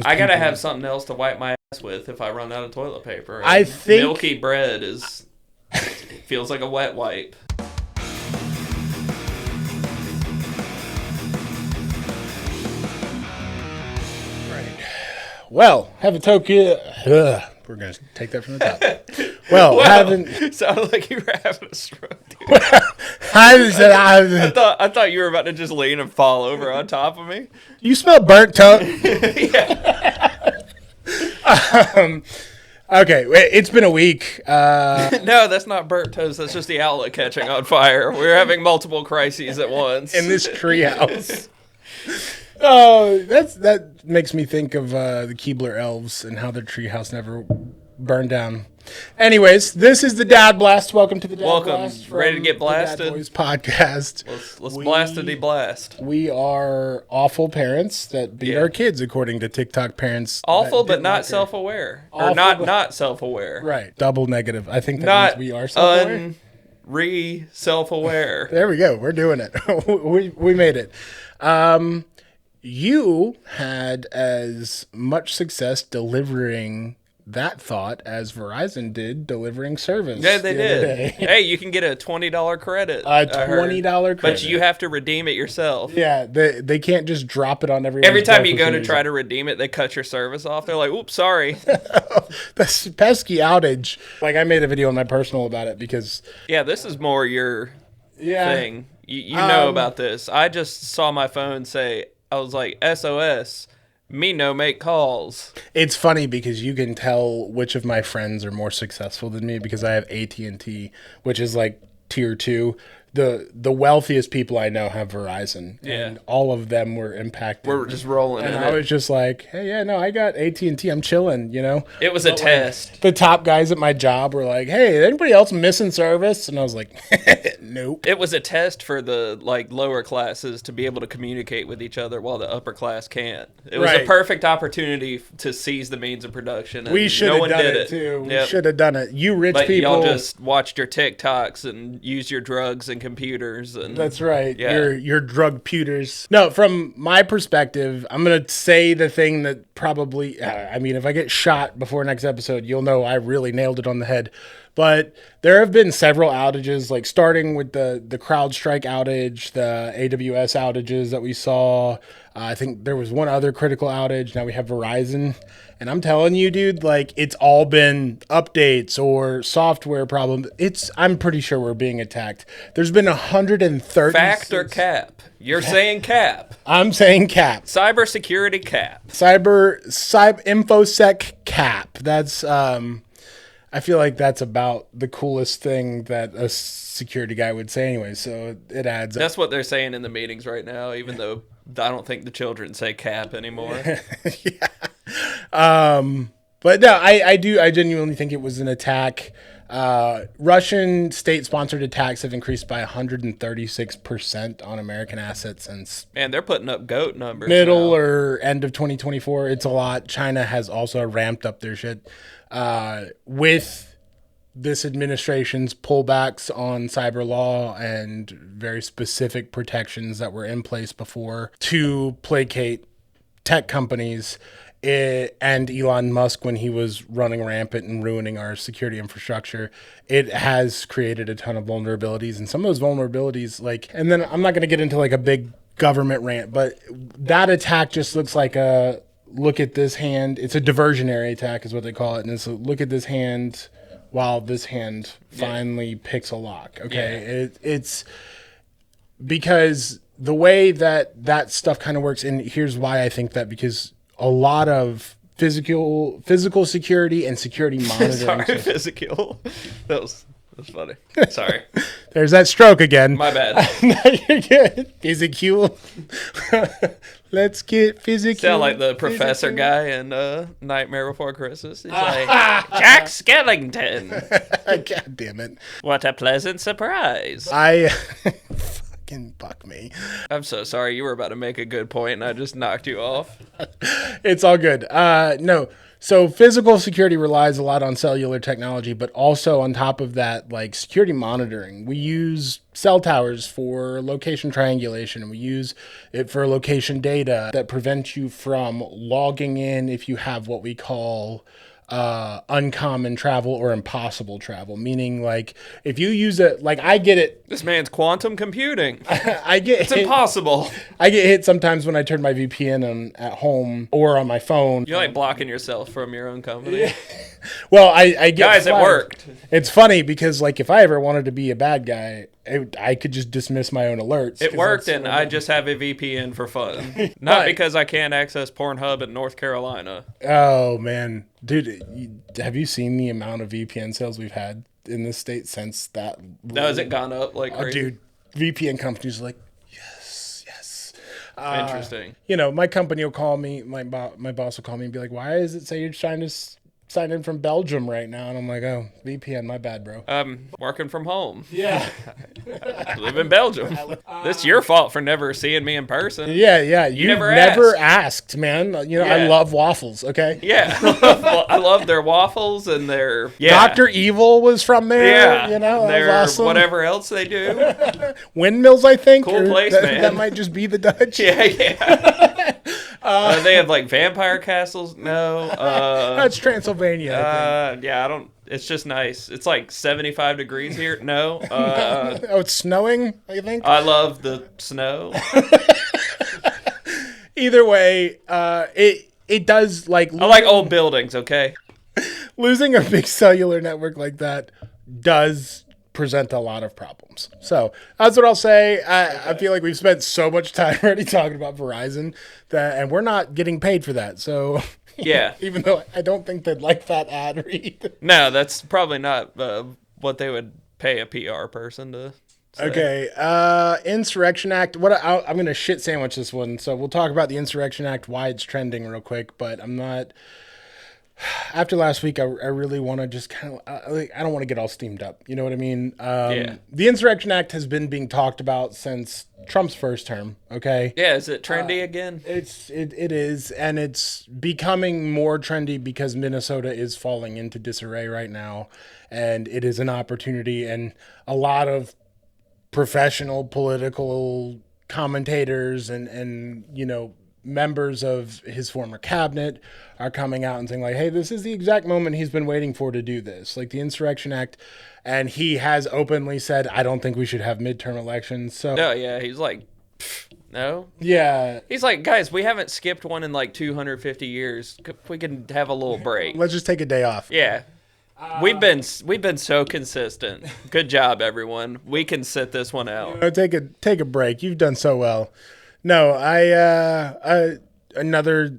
I gotta have something else to wipe my ass with if I run out of toilet paper. I think milky bread is it feels like a wet wipe. Well, having Tokyo. We're going to take that from the top. Well, having. Sounded like you were having a stroke, dude. I thought you were about to just lean and fall over on top of me. You smell burnt toast? Yeah. Okay, it's been a week. No, that's not burnt toast. That's just the outlet catching on fire. We're having multiple crises at once. In this treehouse. Oh, that makes me think of the Keebler elves and how their treehouse never burned down. Anyways, this is the Dad Blast. Welcome to the Dad Blast. Ready to get blasted? The Dad Boys podcast. Let's blastity blast. We are awful parents that beat our kids, according to TikTok parents. Awful, but not self-aware. Or not self-aware. Right. Double negative. I think that means we are self-aware. Self-aware. There we go. We're doing it. we made it. You had as much success delivering that thought as Verizon did delivering service. Yeah, they did. Hey, you can get a $20 credit. A $20 credit. But you have to redeem it yourself. Yeah, they can't just drop it on everyone. Every time you go to try to redeem it, they cut your service off. They're like, oops, sorry. That's pesky outage. Like, I made a video on my personal about it because... Yeah, this is more your thing. You know about this. I just saw my phone say... I was like, SOS, me no make calls. It's funny because you can tell which of my friends are more successful than me because I have AT&T, which is like tier 2. The wealthiest people I know have Verizon, and all of them were impacted. We're just rolling and in I was just like, hey, yeah, no, I got AT&T. I'm chilling, you know? It was a test. The top guys at my job were like, hey, anybody else missing service? And I was like, nope. It was a test for the lower classes to be able to communicate with each other while the upper class can't. It was a perfect opportunity to seize the means of production. And we should have done it, too. We should have done it. You rich people. Y'all just watched your TikToks and used your drugs and computers. And that's right. Yeah. Your drug pewters. No, from my perspective, I'm going to say the thing that probably, I mean, if I get shot before next episode, you'll know I really nailed it on the head. But there have been several outages, like starting with the CrowdStrike outage, the AWS outages that we saw. I think there was one other critical outage. Now we have Verizon. And I'm telling you, dude, like it's all been updates or software problems. I'm pretty sure we're being attacked. There's been 130. Fact or cap? You're saying cap. I'm saying cap. Cybersecurity cap. Cyber InfoSec cap. That's I feel like that's about the coolest thing that a security guy would say anyway, so it adds up. That's what they're saying in the meetings right now, even though I don't think the children say cap anymore. But no, I genuinely think it was an attack. Russian state-sponsored attacks have increased by 136% on American assets since... Man, they're putting up GOAT numbers middle now. Or end of 2024. It's a lot. China has also ramped up their shit. With this administration's pullbacks on cyber law and very specific protections that were in place before to placate tech companies and Elon Musk when he was running rampant and ruining our security infrastructure, it has created a ton of vulnerabilities. And some of those vulnerabilities, and then I'm not going to get into a big government rant, but that attack just looks like a look at this hand. It's a diversionary attack is what they call it. And it's a look at this hand while this hand finally picks a lock. Okay. Yeah. It's because the way that stuff kind of works. And here's why I think that, because a lot of physical security and security monitoring. Sorry, physical. That was funny. Sorry. There's that stroke again. My bad. No, you're good. Physical. Let's get physical. Sound like the professor guy in Nightmare Before Christmas. He's like, Jack Skellington. God damn it. What a pleasant surprise. Fucking fuck me. I'm so sorry. You were about to make a good point and I just knocked you off. It's all good. No. So physical security relies a lot on cellular technology, but also on top of that, like security monitoring. We use cell towers for location triangulation. We use it for location data that prevents you from logging in if you have what we call uncommon travel or impossible travel, meaning like if you use it, like I get it. This man's quantum computing. It's impossible. I get hit sometimes when I turn my VPN on at home or on my phone. You're like blocking yourself from your own company. Well, I get guys, flagged. It worked. It's funny because like if I ever wanted to be a bad guy, I could just dismiss my own alerts. It worked, and I just have a VPN for fun. Not because I can't access Pornhub in North Carolina. Oh, man. Dude, have you seen the amount of VPN sales we've had in this state since that? No, has it gone up like crazy? Dude, VPN companies are like, yes. Interesting. My company will call me, my boss will call me and be like, why does it say you're trying to sign in from Belgium right now? And I'm like, oh, VPN, my bad, bro. Working from home. Yeah. I live in Belgium. This is your fault for never seeing me in person. Yeah. You never asked, man. I love waffles, okay? Yeah. I love their waffles and their... Yeah. Dr. Evil was from there. Yeah. That was awesome. Whatever else they do. Windmills, I think. Cool place, man. That might just be the Dutch. Yeah. They have like vampire castles. No. That's Transylvania, I think. Yeah, I don't... It's just nice. It's like 75 degrees here. No. It's snowing, I think. I love the snow. Either way, it does like... I like old buildings, okay? Losing a big cellular network like that does present a lot of problems. So that's what I'll say. I feel like we've spent so much time already talking about Verizon and we're not getting paid for that. So yeah, even though I don't think they'd like that ad read. No, that's probably not what they would pay a PR person to say. Okay. Insurrection Act. I'm going to shit sandwich this one. So we'll talk about the Insurrection Act, why it's trending real quick, but I'm not... After last week, I really want to just kind of, I don't want to get all steamed up. You know what I mean? The Insurrection Act has been being talked about since Trump's first term. Okay. Yeah. Is it trendy again? It is. And it's becoming more trendy because Minnesota is falling into disarray right now. And it is an opportunity. And a lot of professional political commentators and members of his former cabinet are coming out and saying like, hey, this is the exact moment he's been waiting for to do this, like the Insurrection Act. And he has openly said, I don't think we should have midterm elections. So no, yeah, he's like, no. Yeah. He's like, guys, we haven't skipped one in like 250 years. We can have a little break. Let's just take a day off. Yeah. We've been so consistent. Good job, everyone. We can sit this one out. Take a break. You've done so well. No, another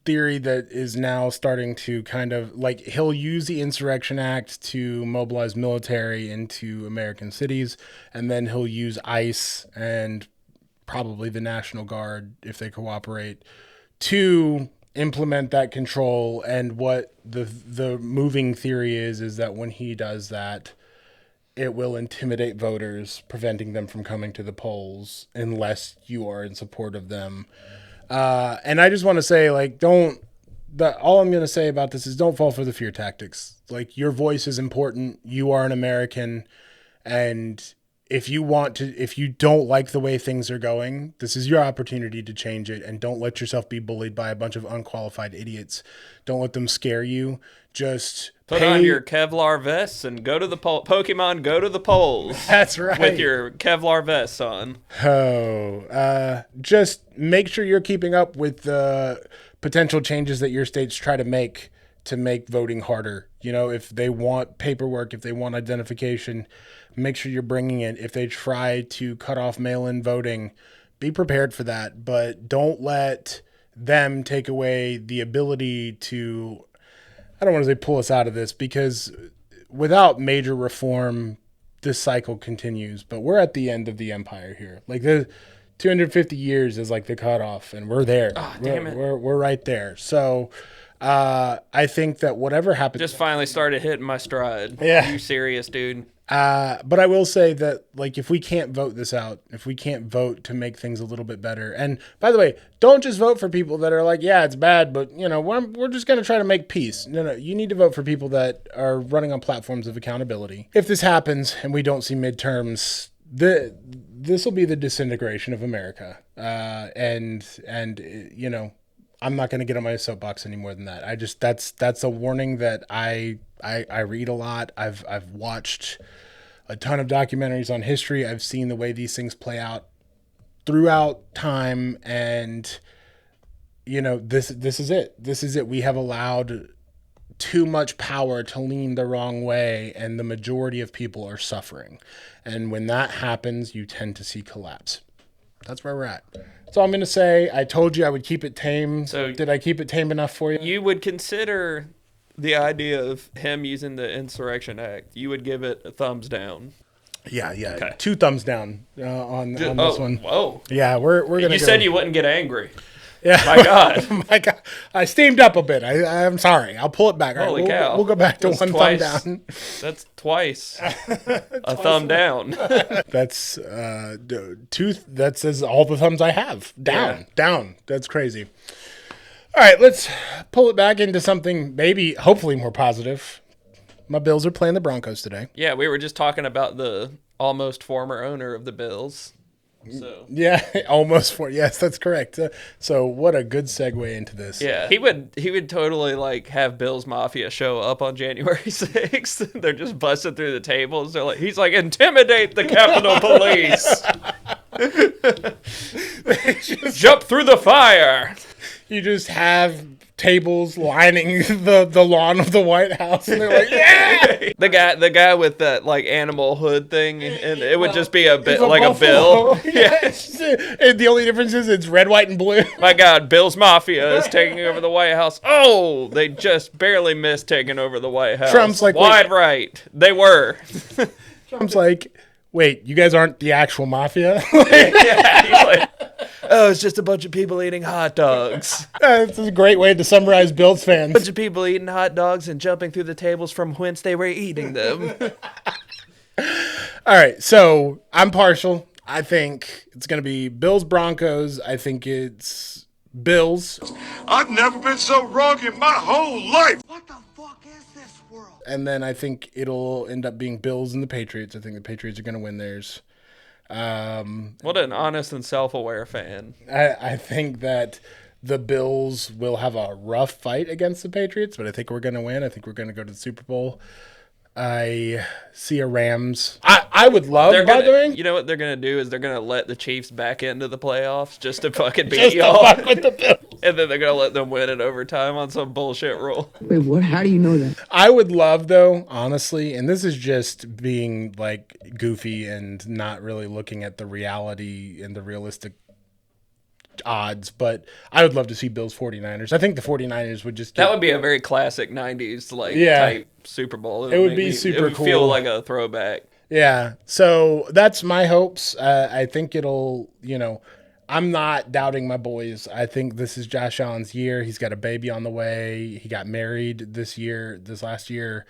theory that is now starting to kind of like he'll use the Insurrection Act to mobilize military into American cities, and then he'll use ICE and probably the National Guard if they cooperate to implement that control. And what the moving theory is that when he does that, it will intimidate voters, preventing them from coming to the polls unless you are in support of them. And I just want to say, like, all I'm going to say about this is don't fall for the fear tactics. Like, your voice is important. You are an American. And if you don't like the way things are going, this is your opportunity to change it. And don't let yourself be bullied by a bunch of unqualified idiots. Don't let them scare you. Just put on your Kevlar vests and go to the Pokemon. Go to the polls. That's right. With your Kevlar vests on. Just make sure you're keeping up with the potential changes that your states try to make voting harder. If they want paperwork, if they want identification, make sure you're bringing it. If they try to cut off mail-in voting, be prepared for that. But don't let them take away the ability to, I don't want to say pull us out of this, because without major reform, this cycle continues. But we're at the end of the empire here. Like the 250 years is like the cutoff, and we're there. Oh, damn it. We're right there. So I think that whatever happens, just finally started hitting my stride. Yeah. You serious, dude? But I will say that, like, if we can't vote this out, if we can't vote to make things a little bit better, and by the way, don't just vote for people that are like, yeah, it's bad, but, you know, we're just going to try to make peace. No, you need to vote for people that are running on platforms of accountability. If this happens and we don't see midterms, this will be the disintegration of America. And you know, I'm not going to get on my soapbox any more than that. I just, that's a warning that I read a lot. I've watched a ton of documentaries on history. I've seen the way these things play out throughout time. And, you know, this is it. This is it. We have allowed too much power to lean the wrong way, and the majority of people are suffering. And when that happens, you tend to see collapse. That's where we're at. That's all I'm going to say. I told you I would keep it tame. So did I keep it tame enough for you? You would consider the idea of him using the Insurrection Act, you would give it a thumbs down. Yeah. Okay. 2 thumbs down on this one. Whoa. Yeah, we're going to You said you wouldn't get angry. Yeah. My God. My God. I steamed up a bit. I'm sorry. I'll pull it back. Holy cow. We'll go back to one thumb down. That's twice. A thumb down. That's 2. That says all the thumbs I have. Down. That's crazy. All right, let's pull it back into something maybe, hopefully more positive. My Bills are playing the Broncos today. Yeah, we were just talking about the almost former owner of the Bills. So yeah, almost for yes, that's correct. So what a good segue into this. Yeah, he would totally like have Bills Mafia show up on January 6th. They're just busting through the tables. They're like, he's like, intimidate the Capitol Police. Jump through the fire. You just have tables lining the lawn of the White House, and they're like, yeah. The guy with that like animal hood thing, and it would just be a bit like buffalo. a bill. Yeah. And the only difference is it's red, white, and blue. My God, Bill's Mafia is taking over the White House. Oh, they just barely missed taking over the White House. Trump's like, wide right. They were. Trump's like, wait, you guys aren't the actual mafia? Yeah, he's like, oh, it's just a bunch of people eating hot dogs. That's a great way to summarize Bills fans. A bunch of people eating hot dogs and jumping through the tables from whence they were eating them. All right, so I'm partial. I think it's going to be Bills-Broncos. I think it's Bills. I've never been so wrong in my whole life. What the fuck is this world? And then I think it'll end up being Bills and the Patriots. I think the Patriots are going to win theirs. What an honest and self-aware fan. I think that the Bills will have a rough fight against the Patriots, but I think we're going to win. I think we're going to go to the Super Bowl. I see a Rams. I would love, by the way. You know what they're going to do is they're going to let the Chiefs back into the playoffs just to fucking beat just y'all. to fuck with the Bills. And then they're going to let them win in overtime on some bullshit rule. Wait, what? How do you know that? I would love, though, honestly, and this is just being like goofy and not really looking at the reality and the realistic odds, but I would love to see Bills 49ers. I think the 49ers would just that would be a very classic 90s type Super Bowl. It would be super it would cool. Feel like a throwback. Yeah. So that's my hopes. I think it'll, I'm not doubting my boys. I think this is Josh Allen's year. He's got a baby on the way. He got married this last year.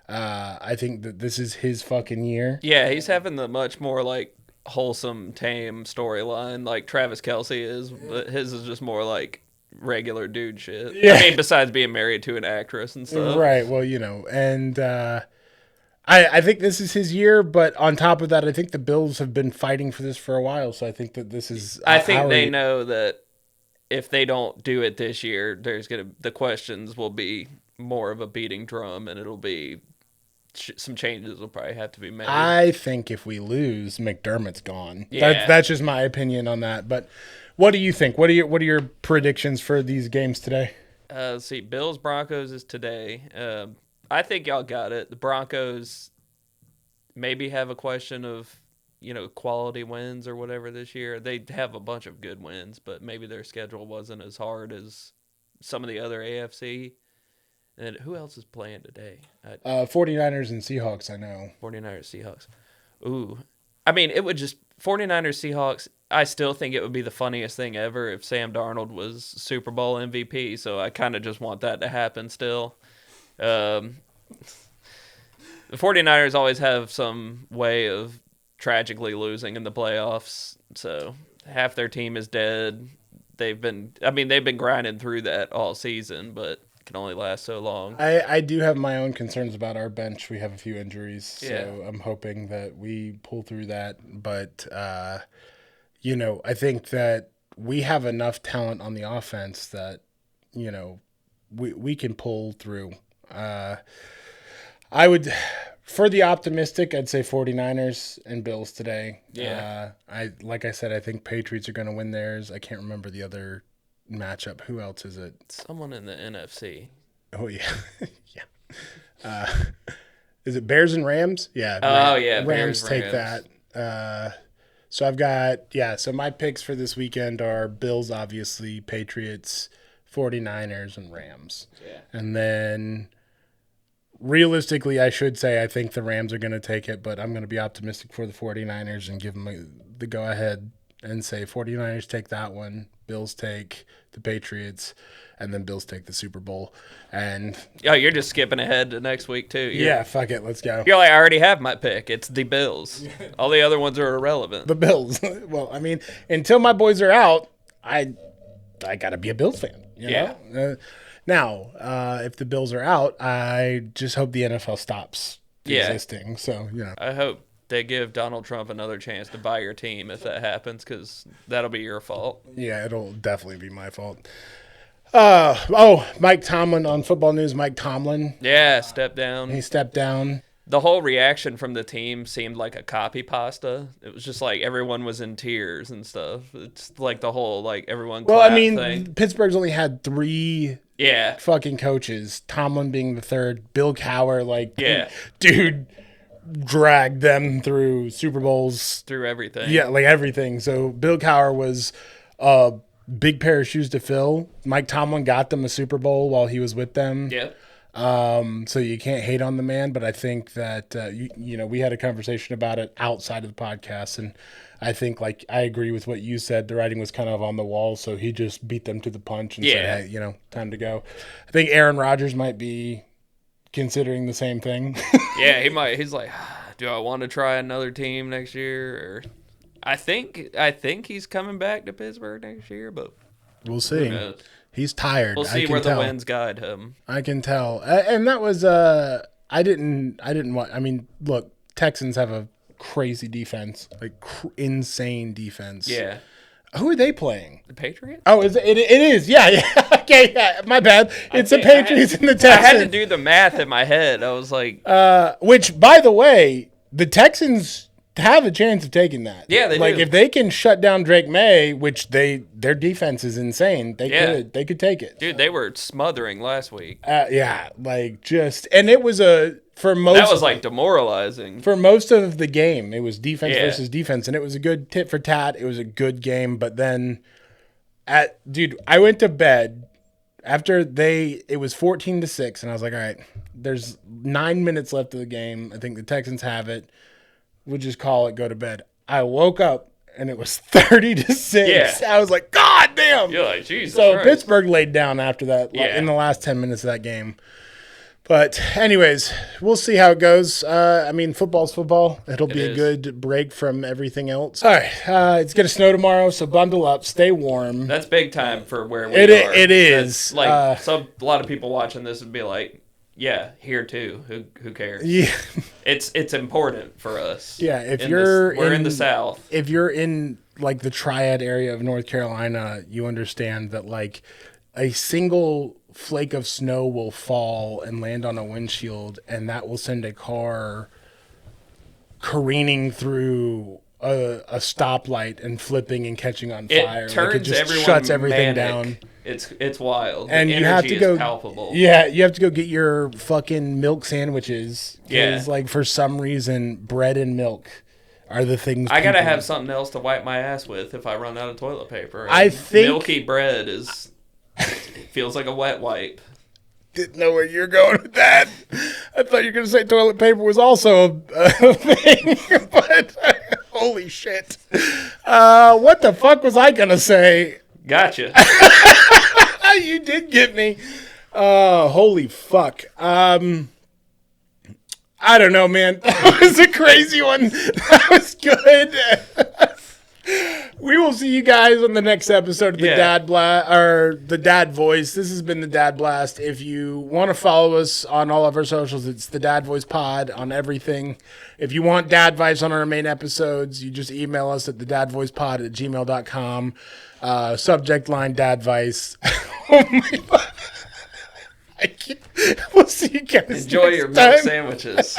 I think that this is his fucking year. Yeah, he's having the much more like wholesome, tame storyline like Travis Kelce is, but his is just more like regular dude shit. Yeah. I mean, besides being married to an actress and stuff. Right. Well, and I think this is his year, but on top of that, I think the Bills have been fighting for this for a while, so I think that this is... I think they know that if they don't do it this year, the questions will be more of a beating drum, and it'll be... some changes will probably have to be made. I think if we lose, McDermott's gone. Yeah. That's just my opinion on that. But what do you think? What are your predictions for these games today? Let's see. Bills Broncos is today. I think y'all got it. The Broncos maybe have a question of quality wins or whatever this year. They have a bunch of good wins, but maybe their schedule wasn't as hard as some of the other AFC. And who else is playing today? 49ers and Seahawks, I know. 49ers, Seahawks. Ooh. I mean, it would just... 49ers, Seahawks, I still think it would be the funniest thing ever if Sam Darnold was Super Bowl MVP, so I kind of just want that to happen still. The 49ers always have some way of tragically losing in the playoffs. So half their team is dead. They've been grinding through that all season, but it can only last so long. I do have my own concerns about our bench. We have a few injuries, so Yeah. I'm hoping that we pull through that. But, I think that we have enough talent on the offense that, we can pull through. I would, for the optimistic, I'd say 49ers and Bills today. Yeah. Like I said, I think Patriots are going to win theirs. I can't remember the other matchup. Who else is it? Someone in the NFC. Oh, yeah. Yeah. Is it Bears and Rams? Yeah. Oh, yeah, Rams Bears, take Rams. that. So I've got, so my picks for this weekend are Bills, obviously, Patriots, 49ers, and Rams. Yeah. And then realistically, I should say I think the Rams are going to take it, but I'm going to be optimistic for the 49ers and give them the go-ahead and say 49ers take that one, Bills take the Patriots, and then Bills take the Super Bowl. And Oh, you're just skipping ahead to next week, too. yeah, fuck it, let's go. You're like, I already have my pick. It's the Bills. All the other ones are irrelevant. The Bills. Well, I mean, until my boys are out, I got to be a Bills fan. You know? Now, if the Bills are out, I just hope the NFL stops existing. So, I hope they give Donald Trump another chance to buy your team if that happens, because that'll be your fault. Yeah, it'll definitely be my fault. Mike Tomlin on Football News. Mike Tomlin, Yeah, step down. he stepped down. The whole reaction from the team seemed like a copy pasta. It was just like everyone was in tears and stuff. It's like the whole, like, everyone Well, I clap mean, thing. Pittsburgh's only had 3 Yeah. fucking coaches, Tomlin being the third, Bill Cowher, Yeah. dude dragged them through Super Bowls. Through everything. Yeah, like everything. So Bill Cowher was a big pair of shoes to fill. Mike Tomlin got them a Super Bowl while he was with them. Yeah. So you can't hate on the man, but I think that, we had a conversation about it outside of the podcast, and I think, I agree with what you said. The writing was kind of on the wall, so he just beat them to the punch and said, hey, time to go. I think Aaron Rodgers might be considering the same thing. Yeah, he might. He's like, do I want to try another team next year? Or I think he's coming back to Pittsburgh next year, but We'll see. who knows? He's tired. We'll see I can where tell. the winds guide him. I can tell. And that was I didn't want. I mean, look, Texans have a crazy defense, insane defense. Yeah. Who are they playing? The Patriots? Oh, it is. Yeah. Okay, yeah. My bad. It's the Patriots and the I Texans. had to do the math in my head. I was like, Which, by the way, the Texans have a chance of taking that. Yeah, they do. If they can shut down Drake May, which their defense is insane, they could take it. dude, they were smothering last week. And it was for most. That was like demoralizing. For most of the game, it was defense Yeah. versus defense, and it was a good tit for tat. It was a good game, but then, I went to bed after it was 14-6, and I was like, all right, there's 9 minutes left of the game. I think the Texans have it. We'll just call it, go to bed. I woke up, and it was 30-6. Yeah. I was like, God damn. You're like, Jesus So Christ. Pittsburgh laid down after that Yeah. in the last 10 minutes of that game. But anyways, we'll see how it goes. Football's football. It'll be a is. good break from everything else. All right, it's going to snow tomorrow, so bundle up, stay warm. That's big time for where we It are. it is. That's like, a lot of people watching this would be like, yeah, here too. Who cares? Yeah, It's important for us. yeah. If we're in the South. if you're in the Triad area of North Carolina, you understand that a single flake of snow will fall and land on a windshield, and that will send a car careening through a stoplight and flipping and catching on fire. It turns it just everyone shuts everything manic. down. It's wild. And the you have to energy go. is palpable. Yeah, you have to go get your fucking milk sandwiches. Yeah. 'Cause, for some reason, bread and milk are the things. I gotta people- have something else to wipe my ass with if I run out of toilet paper. I And think- milky bread feels like a wet wipe. Didn't know where you're going with that. I thought you were going to say toilet paper was also a thing, but holy shit. What the fuck was I going to say? Gotcha. You did get me. Holy fuck. I I don't know, man. That was a crazy one. That was good. We will see you guys on the next episode of the Dad Blast or the Dad Voice. This has been the Dad Blast. If you want to follow us on all of our socials, it's the Dad Voice Pod on everything. If you want dad vibes on our main episodes, you just email us at thedadvoicepod@gmail.com. Subject line Dad Vice. Oh my God. We'll see you guys. Enjoy next your time. milk sandwiches.